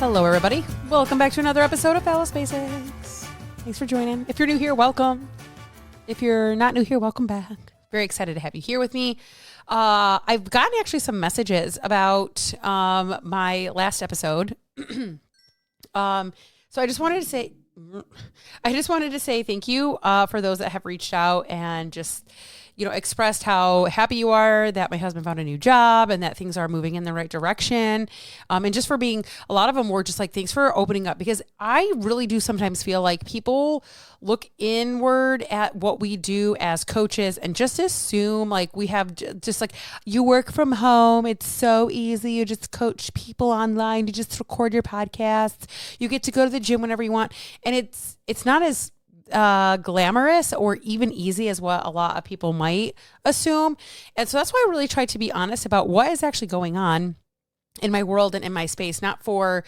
Hello, everybody. Welcome back to another episode of Phallus Basics. Thanks for joining. If you're new here, welcome. If you're not new here, welcome back. Very excited to have you here with me. I've gotten actually some messages about my last episode. So I just wanted to say thank you for those that have reached out and just, expressed how happy you are that my husband found a new job and that things are moving in the right direction. And just for being, a lot of them were just like, thanks for opening up, because I really do sometimes feel like people look inward at what we do as coaches and just assume like we have just like, you work from home. It's so easy. You just coach people online. You just record your podcasts. You get to go to the gym whenever you want. And it's not as glamorous or even easy as what a lot of people might assume. And so that's why I really try to be honest about what is actually going on in my world and in my space, not for,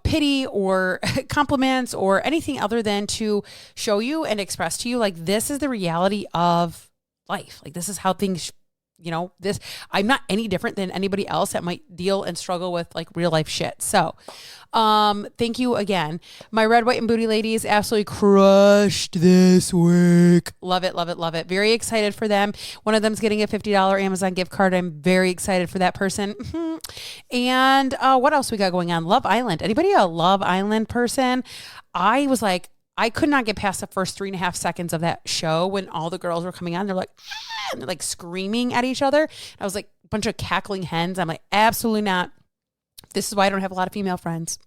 pity or compliments or anything other than to show you and express to you, like, this is the reality of life. Like, this is how things, I'm not any different than anybody else that might deal and struggle with like real life shit. So, thank you again. My red, white, and booty ladies absolutely crushed this week. Love it, love it, love it. Very excited for them. One of them's getting a $50 Amazon gift card. I'm very excited for that person. And what else we got going on? Love Island. Anybody a Love Island person? I was like, I could not get past the first 3.5 seconds of that show when all the girls were coming on. They're like, and they're like screaming at each other. I was like, a bunch of cackling hens. I'm like, absolutely not. This is why I don't have a lot of female friends.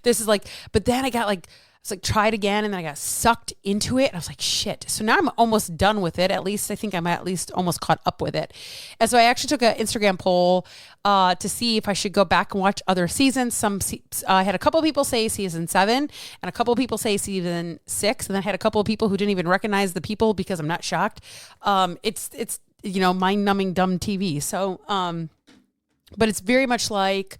This is like, but then I was like, try it again. And then I got sucked into it. And I was like, shit. So now I'm almost done with it. At least I think I'm at least almost caught up with it. And so I actually took an Instagram poll to see if I should go back and watch other seasons. I had a couple of people say season 7 and a couple of people say season 6. And then I had a couple of people who didn't even recognize the people because I'm not shocked. It's mind-numbing dumb TV. So, but it's very much like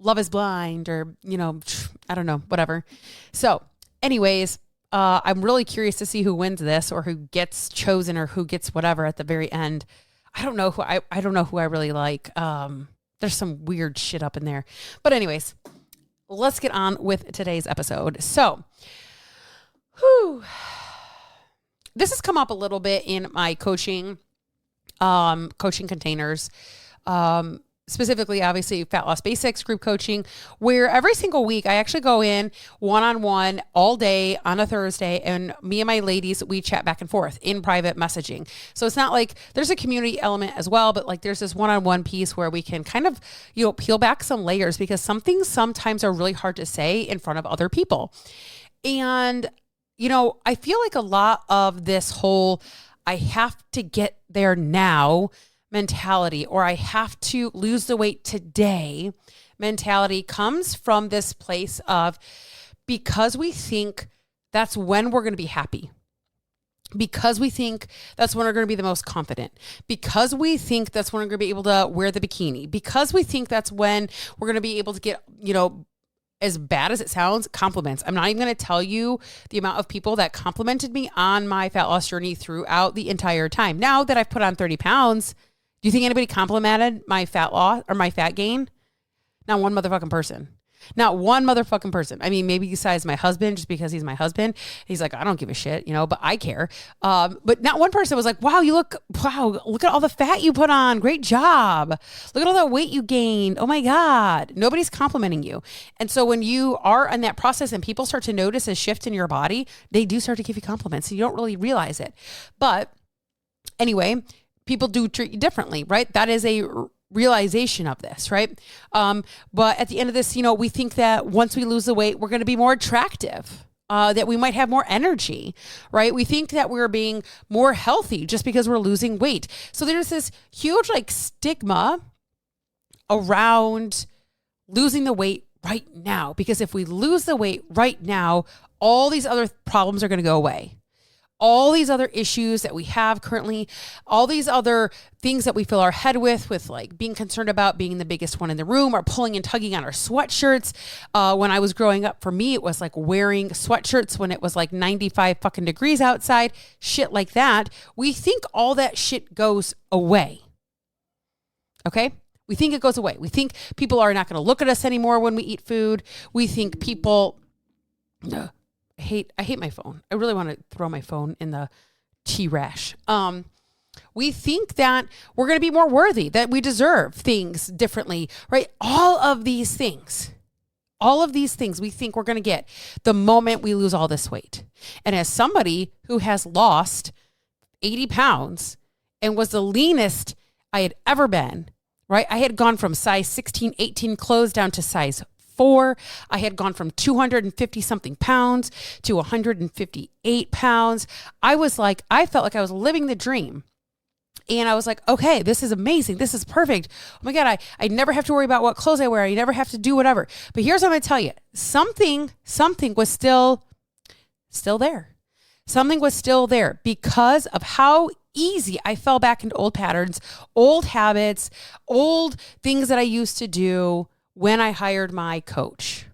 Love is Blind or, I don't know, whatever. So anyways, I'm really curious to see who wins this or who gets chosen or who gets whatever at the very end. I don't know who I really like. There's some weird shit up in there. But anyways, let's get on with today's episode. So, this has come up a little bit in my coaching containers. Specifically, obviously, Fat Loss Basics group coaching, where every single week I actually go in one-on-one all day on a Thursday, and me and my ladies, we chat back and forth in private messaging. So it's not like there's a community element as well, but like there's this one-on-one piece where we can kind of, peel back some layers, because some things sometimes are really hard to say in front of other people. And, I feel like a lot of this whole, I have to get there now mentality, or I have to lose the weight today mentality, comes from this place of, because we think that's when we're going to be happy, because we think that's when we're going to be the most confident, because we think that's when we're going to be able to wear the bikini, because we think that's when we're going to be able to get, as bad as it sounds, compliments. I'm not even going to tell you the amount of people that complimented me on my fat loss journey throughout the entire time. Now that I've put on 30 pounds, do you think anybody complimented my fat loss or my fat gain? Not one motherfucking person. Not one motherfucking person. I mean, maybe besides my husband, just because he's my husband. He's like, I don't give a shit, but I care. But not one person was like, wow, look at all the fat you put on. Great job. Look at all that weight you gained. Oh my God. Nobody's complimenting you. And so when you are in that process and people start to notice a shift in your body, they do start to give you compliments. And you don't really realize it. But anyway, people do treat you differently, right? That is a realization of this, right? But at the end of this, we think that once we lose the weight, we're going to be more attractive, that we might have more energy, right? We think that we're being more healthy just because we're losing weight. So there's this huge stigma around losing the weight right now, because if we lose the weight right now, all these other problems are going to go away. All these other issues that we have currently, all these other things that we fill our head with like being concerned about being the biggest one in the room, or pulling and tugging on our sweatshirts. When I was growing up, for me, it was like wearing sweatshirts when it was like 95 fucking degrees outside, shit like that. We think all that shit goes away. Okay? We think it goes away. We think people are not going to look at us anymore when we eat food. We think people, I hate my phone. I really want to throw my phone in the trash. We think that we're going to be more worthy, that we deserve things differently, right? All of these things we think we're going to get the moment we lose all this weight. And as somebody who has lost 80 pounds and was the leanest I had ever been, right? I had gone from size 16, 18 clothes down to size 4. I had gone from 250 something pounds to 158 pounds. I felt like I was living the dream. And I was like, okay, this is amazing. This is perfect. Oh my God, I never have to worry about what clothes I wear. I never have to do whatever. But here's what I'm going to tell you. Something was still there. Something was still there because of how easy I fell back into old patterns, old habits, old things that I used to do when I hired my coach,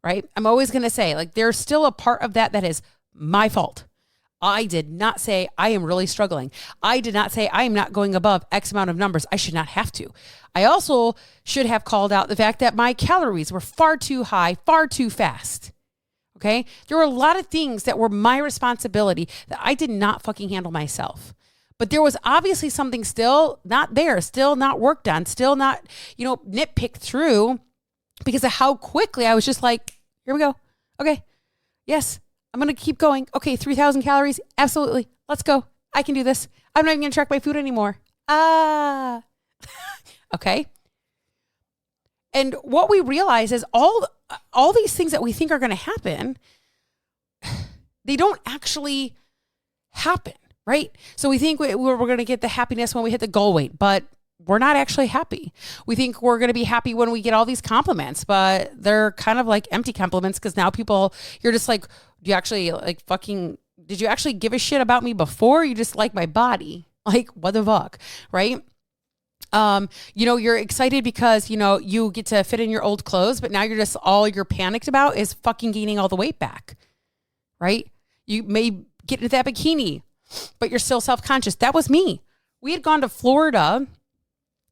right? I'm always going to say, like, there's still a part of that is my fault. I did not say I am really struggling. I did not say I am not going above X amount of numbers. I should not have to. I also should have called out the fact that my calories were far too high, far too fast. Okay. There were a lot of things that were my responsibility that I did not fucking handle myself. But there was obviously something still not there, still not worked on, still not, nitpicked through because of how quickly I was just like, here we go. Okay. Yes. I'm going to keep going. Okay. 3,000 calories. Absolutely. Let's go. I can do this. I'm not even going to track my food anymore. Okay. And what we realize is all these things that we think are going to happen, they don't actually happen, right? So we think we're going to get the happiness when we hit the goal weight, but we're not actually happy. We think we're going to be happy when we get all these compliments, but they're kind of like empty compliments because now you're just like, did you actually give a shit about me before? You just like my body. Like, what the fuck, right? You're excited because, you get to fit in your old clothes, but now all you're panicked about is fucking gaining all the weight back, right? You may get into that bikini, but you're still self-conscious. That was me. We had gone to Florida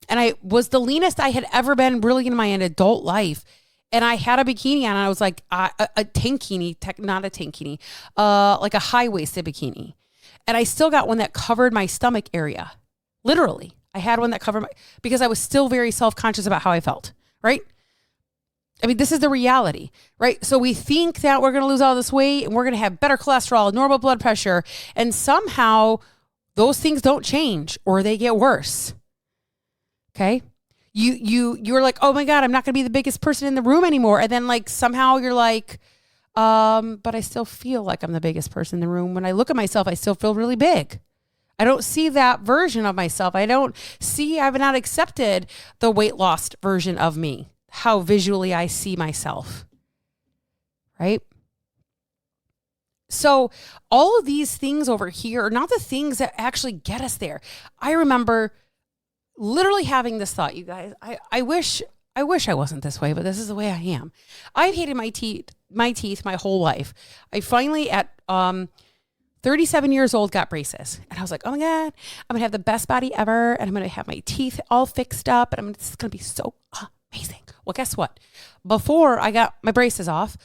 and I was the leanest I had ever been really in my adult life. And I had a bikini on and I was like a tankini, not a tankini, like a high-waisted bikini. And I still got one that covered my stomach area. Literally. I had one that covered because I was still very self-conscious about how I felt, right? I mean, this is the reality, right? So we think that we're going to lose all this weight and we're going to have better cholesterol, normal blood pressure, and somehow those things don't change or they get worse. Okay? You're like, oh my God, I'm not going to be the biggest person in the room anymore. And then like somehow you're like, but I still feel like I'm the biggest person in the room. When I look at myself, I still feel really big. I don't see that version of myself. I've not accepted the weight loss version of me, how visually I see myself, right? So all of these things over here are not the things that actually get us there. I remember literally having this thought, you guys, I wish I wasn't this way, but this is the way I am. I've hated my teeth my whole life. I finally at 37 years old, got braces. And I was like, oh my God, I'm going to have the best body ever. And I'm going to have my teeth all fixed up. And this is going to be so amazing. Well, guess what? Before I got my braces off,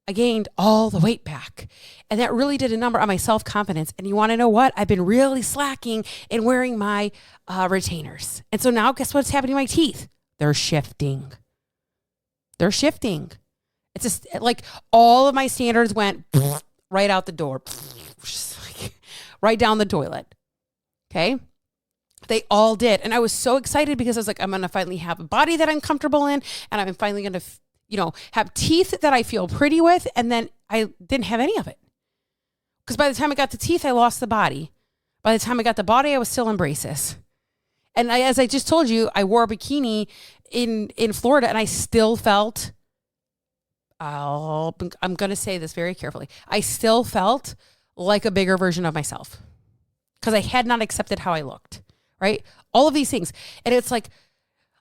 I gained all the weight back. And that really did a number on my self-confidence. And you want to know what? I've been really slacking in wearing my retainers. And so now guess what's happening to my teeth? They're shifting. It's just like all of my standards went right out the door. Right down the toilet. Okay. They all did. And I was so excited because I was like, I'm going to finally have a body that I'm comfortable in. And I'm finally going to, have teeth that I feel pretty with. And then I didn't have any of it. Because by the time I got the teeth, I lost the body. By the time I got the body, I was still in braces. And as I just told you, I wore a bikini in Florida and I still felt, I'm going to say this very carefully. I still felt like a bigger version of myself because I had not accepted how I looked, right? All of these things. And it's like,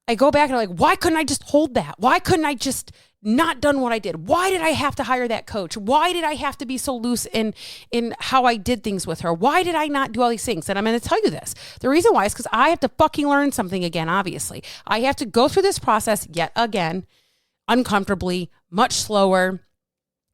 I go back and I'm like, why couldn't I just hold that? Why couldn't I just not done what I did? Why did I have to hire that coach? Why did I have to be so loose in how I did things with her? Why did I not do all these things? And I'm going to tell you this. The reason why is because I have to fucking learn something again, obviously. I have to go through this process yet again, uncomfortably, much slower,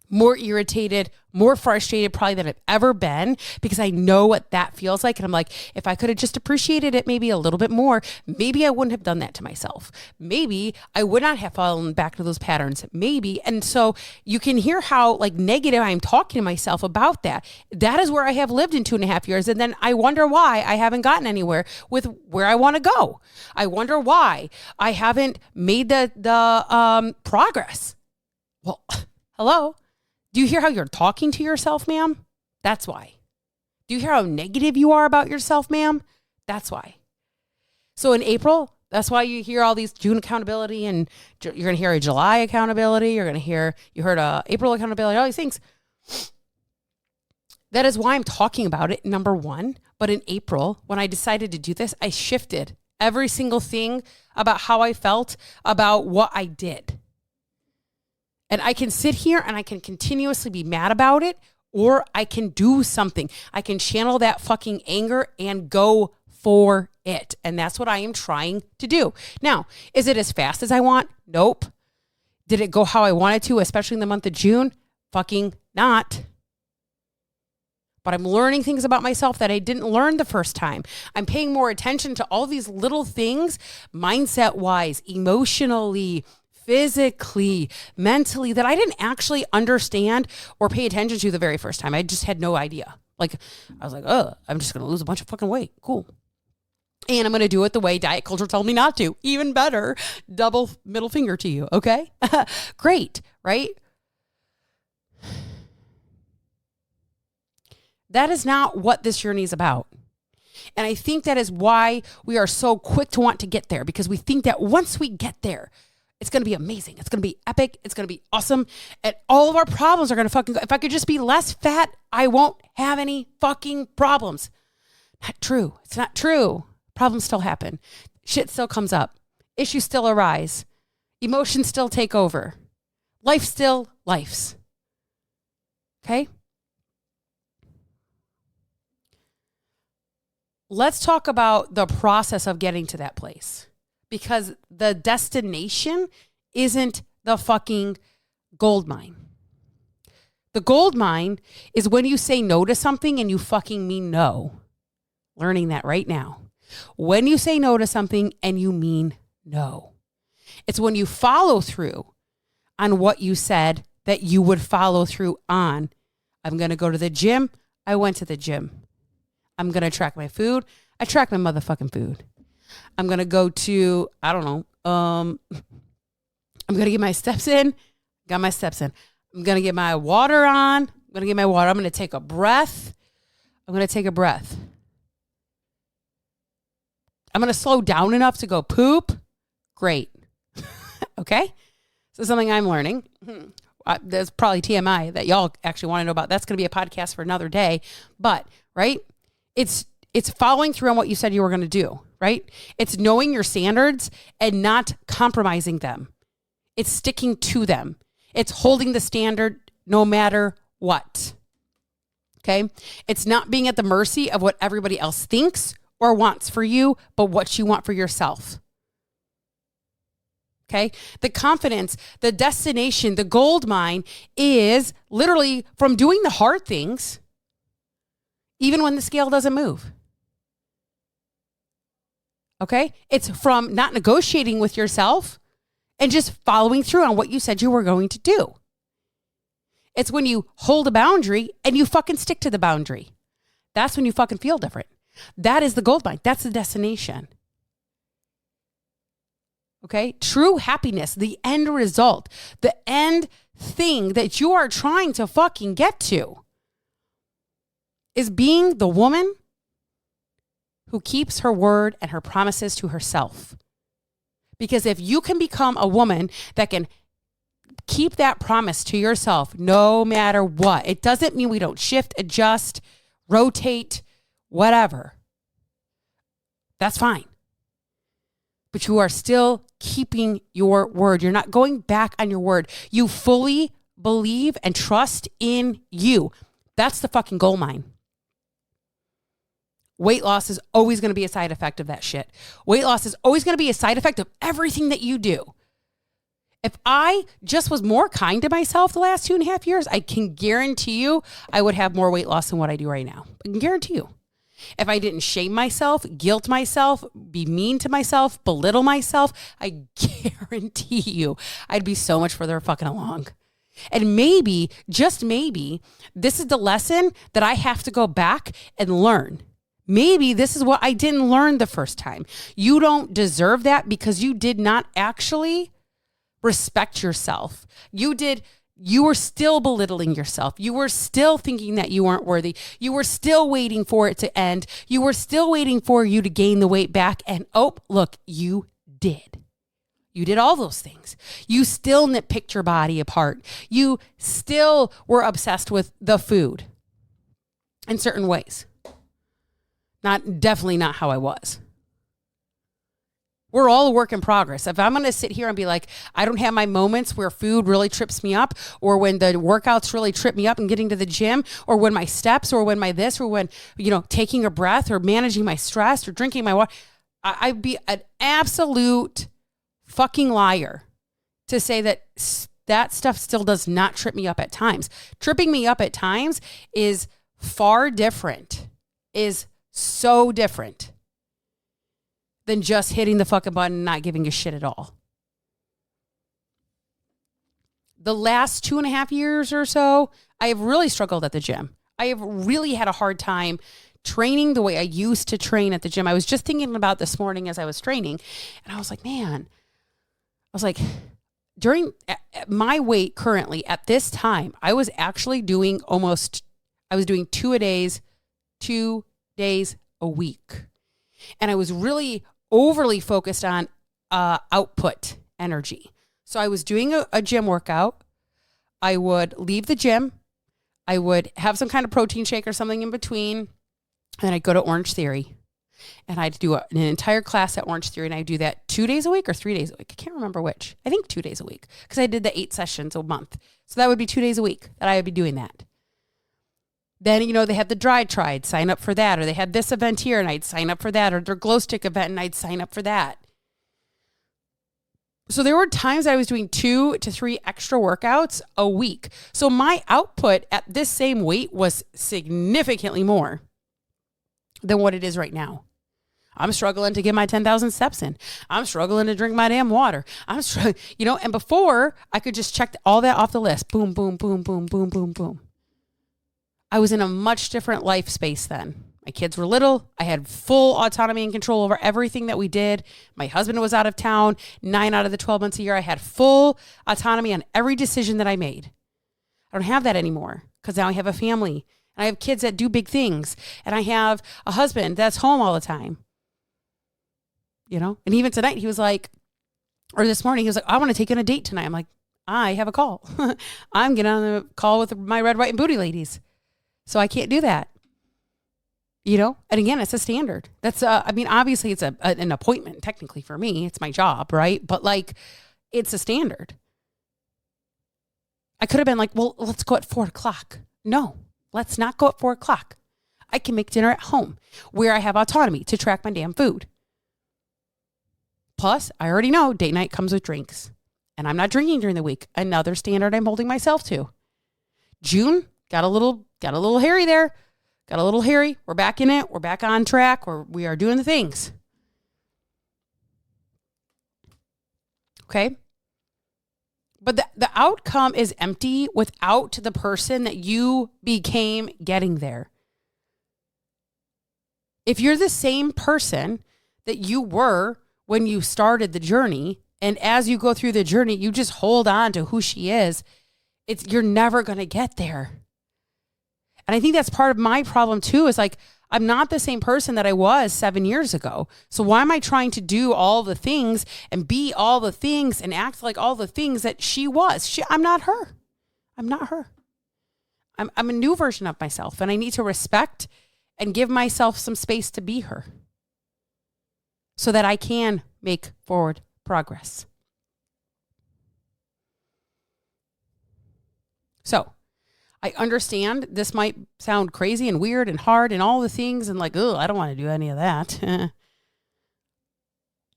more irritated, more frustrated probably than I've ever been, because I know what that feels like. And I'm like, if I could have just appreciated it maybe a little bit more, maybe I wouldn't have done that to myself. Maybe I would not have fallen back to those patterns. Maybe. And so you can hear how like negative I'm talking to myself about that. That is where I have lived in 2.5 years. And then I wonder why I haven't gotten anywhere with where I want to go. I wonder why I haven't made the progress. Well, hello. Do you hear how you're talking to yourself, ma'am? That's why. Do you hear how negative you are about yourself, ma'am? That's why. So in April, that's why you hear all these June accountability, and you're going to hear a July accountability. You heard a April accountability, all these things. That is why I'm talking about it, number one. But in April, when I decided to do this, I shifted every single thing about how I felt about what I did. And I can sit here and I can continuously be mad about it, or I can do something. I can channel that fucking anger and go for it. And that's what I am trying to do. Now, is it as fast as I want? Nope. Did it go how I wanted to, especially in the month of June? Fucking not. But I'm learning things about myself that I didn't learn the first time. I'm paying more attention to all these little things, mindset-wise, emotionally, physically, mentally, that I didn't actually understand or pay attention to the very first time. I just had no idea. Like, I was like, oh, I'm just going to lose a bunch of fucking weight. Cool. And I'm going to do it the way diet culture told me not to. Even better. Double middle finger to you. Okay. Great. Right. That is not what this journey is about. And I think that is why we are so quick to want to get there, because we think that once we get there, it's going to be amazing. It's going to be epic. It's going to be awesome. And all of our problems are going to fucking go. If I could just be less fat, I won't have any fucking problems. Not true. It's not true. Problems still happen. Shit still comes up. Issues still arise. Emotions still take over. Life still lifes. Okay? Let's talk about the process of getting to that place. Because the destination isn't the fucking gold mine. The gold mine is when you say no to something and you fucking mean no. Learning that right now. When you say no to something and you mean no. It's when you follow through on what you said that you would follow through on. I'm going to go to the gym. I went to the gym. I'm going to track my food. I track my motherfucking food. I'm going to go to, I don't know. I'm going to get my steps in. Got my steps in. I'm going to get my water on. I'm going to get my water. I'm going to take a breath. I'm going to take a breath. I'm going to slow down enough to go poop. Great. Okay. So something I'm learning. There's probably TMI that y'all actually want to know about. That's going to be a podcast for another day. But, right? It's following through on what you said you were going to do, right? It's knowing your standards and not compromising them. It's sticking to them. It's holding the standard no matter what. Okay? It's not being at the mercy of what everybody else thinks or wants for you, but what you want for yourself. Okay? The confidence, the destination, the gold mine is literally from doing the hard things, even when the scale doesn't move. Okay? It's from not negotiating with yourself and just following through on what you said you were going to do. It's when you hold a boundary and you fucking stick to the boundary. That's when you fucking feel different. That is the gold mine. That's the destination. Okay? True happiness, the end result, the end thing that you are trying to fucking get to is being the woman who keeps her word and her promises to herself. Because if you can become a woman that can keep that promise to yourself no matter what, it doesn't mean we don't shift, adjust, rotate, whatever. That's fine. but you are still keeping your word. You're not going back on your word. You fully believe and trust in you. That's the fucking gold mine. Weight loss is always going to be a side effect of that shit. Weight loss is always going to be a side effect of everything that you do. If I just was more kind to myself the last 2.5 years, I can guarantee you I would have more weight loss than what I do right now. I can guarantee you. If I didn't shame myself, guilt myself, be mean to myself, belittle myself, I guarantee you I'd be so much further fucking along. And maybe, just maybe, this is the lesson that I have to go back and learn. Maybe this is what I didn't learn the first time. You don't deserve that because you did not actually respect yourself. You were still belittling yourself. You were still thinking that you weren't worthy. You were still waiting for it to end. You were still waiting for you to gain the weight back. And oh, look, you did. You did all those things. You still nitpicked your body apart. You still were obsessed with the food in certain ways. Definitely not how I was. We're all a work in progress. If I'm going to sit here and be like, I don't have my moments where food really trips me up, or when the workouts really trip me up and getting to the gym, or when my steps, or when my this, or when, taking a breath, or managing my stress, or drinking my water, I'd be an absolute fucking liar to say that stuff still does not trip me up at times. Tripping me up at times is far different, is so different than just hitting the fucking button and not giving a shit at all. The last 2.5 years or so, I have really struggled at the gym. I have really had a hard time training the way I used to train at the gym. I was just thinking about this morning as I was training, and I was like, during my weight currently at this time, I was actually doing 2 days a week. And I was really overly focused on output energy. So I was doing a gym workout. I would leave the gym. I would have some kind of protein shake or something in between. And I'd go to Orange Theory. And I'd do an entire class at Orange Theory. And I'd do that 2 days a week or 3 days a week. I can't remember which. I think 2 days a week. Because I did the 8 sessions a month. So that would be 2 days a week that I would be doing that. Then, they had the Dry Tried, sign up for that. Or they had this event here and I'd sign up for that. Or their Glow Stick event and I'd sign up for that. So there were times I was doing 2 to 3 extra workouts a week. So my output at this same weight was significantly more than what it is right now. I'm struggling to get my 10,000 steps in. I'm struggling to drink my damn water. I'm struggling, and before I could just check all that off the list. Boom, boom, boom, boom, boom, boom, boom. I was in a much different life space then. My kids were little. I had full autonomy and control over everything that we did. My husband was out of town 9 out of the 12 months a year. I had full autonomy on every decision that I made. I don't have that anymore because now I have a family and I have kids that do big things and I have a husband that's home all the time. And even tonight he was like, or this morning he was like, I want to take you on a date tonight. I'm like, I have a call. I'm getting on a call with my red, white, and booty ladies. So I can't do that. And again, it's a standard. That's, obviously it's an appointment technically for me. It's my job, right? But it's a standard. I could have been like, well, let's go at 4:00. No, let's not go at 4:00. I can make dinner at home where I have autonomy to track my damn food. Plus, I already know date night comes with drinks and I'm not drinking during the week. Another standard I'm holding myself to. June got a little hairy there. Got a little hairy. We're back in it. We're back on track. We are doing the things. Okay. But the outcome is empty without the person that you became getting there. If you're the same person that you were when you started the journey, and as you go through the journey, you just hold on to who she is, you're never going to get there. And I think that's part of my problem too, is I'm not the same person that I was 7 years ago. So why am I trying to do all the things and be all the things and act like all the things that she was? I'm not her. I'm not her. I'm a new version of myself, and I need to respect and give myself some space to be her so that I can make forward progress. So I understand this might sound crazy and weird and hard and all the things and like, oh, I don't want to do any of that.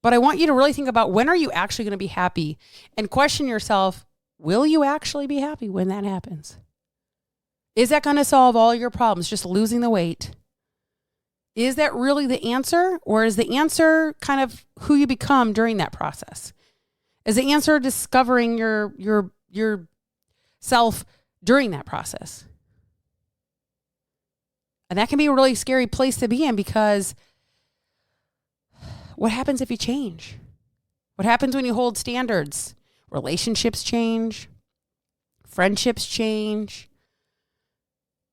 But I want you to really think about, when are you actually going to be happy, and question yourself, will you actually be happy when that happens? Is that going to solve all your problems, just losing the weight? Is that really the answer, or is the answer kind of who you become during that process? Is the answer discovering your self during that process? And that can be a really scary place to be in, because what happens if you change? What happens when you hold standards? Relationships change. Friendships change.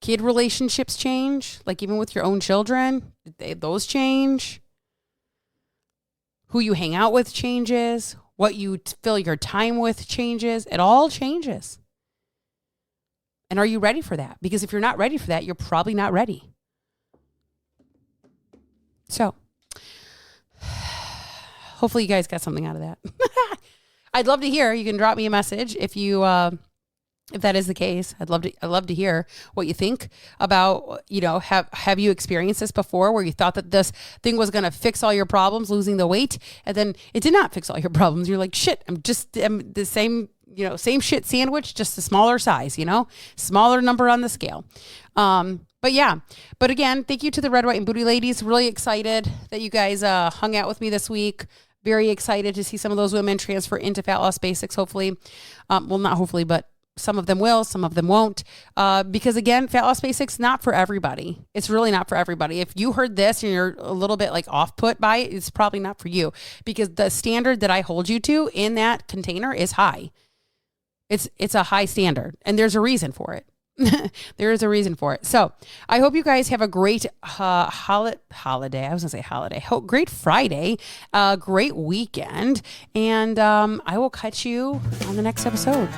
Kid relationships change. Like even with your own children, those change. Who you hang out with changes. What you fill your time with changes. It all changes. And are you ready for that? Because if you're not ready for that, you're probably not ready. So, hopefully you guys got something out of that. I'd love to hear. You can drop me a message if that is the case. I'd love to hear what you think about, have you experienced this before, where you thought that this thing was going to fix all your problems, losing the weight, and then it did not fix all your problems. You're like, shit, I'm the same, same shit sandwich, just a smaller size, smaller number on the scale. But again, thank you to the Red, White, and Booty ladies. Really excited that you guys hung out with me this week. Very excited to see some of those women transfer into Fat Loss Basics, hopefully. Well, not hopefully, but some of them will, some of them won't. Because again, Fat Loss Basics, not for everybody. It's really not for everybody. If you heard this and you're a little bit like off put by it, it's probably not for you, because the standard that I hold you to in that container is high. It's a high standard, and there's a reason for it. There is a reason for it. So I hope you guys have a great holiday. I was gonna say holiday. Great Friday, great weekend, and I will catch you on the next episode.